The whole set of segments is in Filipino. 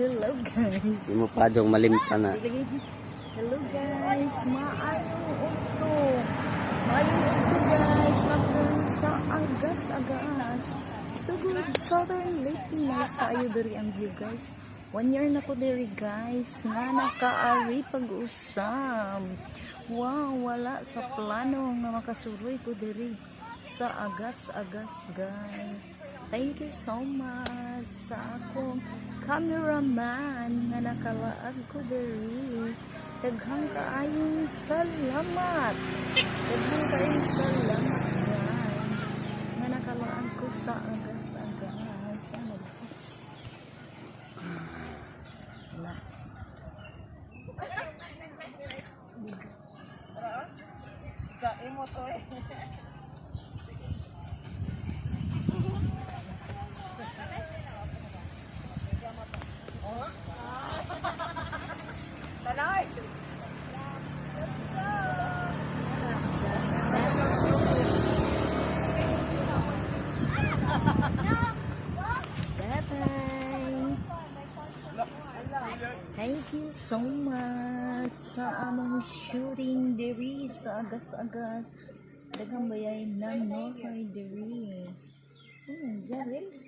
Hello guys. Di mo pa dong malimta na. Hello guys. Maayong ukto. Maayong ukto guys. Nagdari sa agas-agas. Sugod Southern Latinas. Kayo dari ang view guys. 1 year na ko dari guys. Nga nakaari pag-usam. Wow, wala sa plano nga makasuroy ko dari sa agas-agas guys. Thank you so much sa akong cameraman na nakalaag ko diri. Daghang kaayong salamat. Daghang kaayong salamat guys. Na nakalaag ko sa agas-agas. Ano ba? Wala. Sa imo to eh. Tanay. Bye-bye. Thank you so much sa among shooting diri sa agas-agas. Daghang bayay ng Norway diri. Jarils.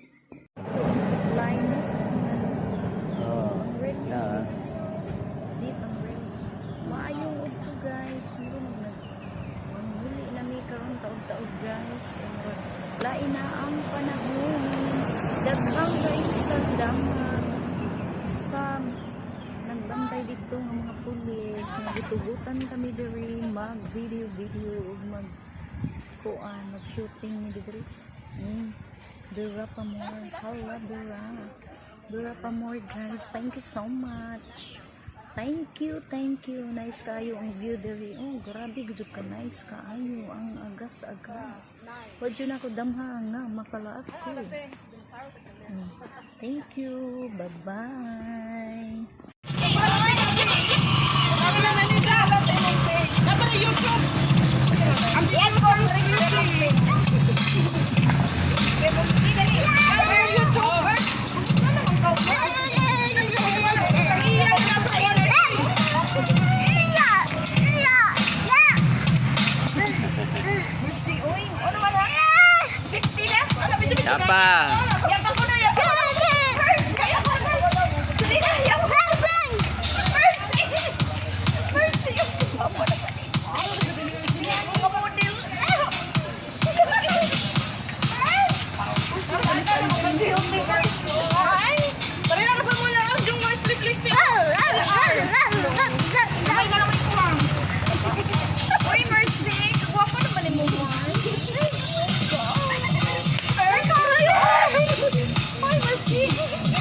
Supply mo. Ang reels. Deep ang reels. Maayong ito guys. Ang huli na may karoon taog-taog guys. Lain na ang panahon. Daghang kayo sa damang sa nagbantay dito ng mga pulis. Nagitugutan kami diri mag-video ug mag-shooting ni diri. Dura pa more. Hala, Dura pa more guys. Thank you so much. Thank you. Nice kayo ang view diri. Oh, grabe gud ka nice kaayo ang agas-agas. Wad yun ako damhang nga makalaat ko. Thank you. Bye-bye. Siapa? Mercy.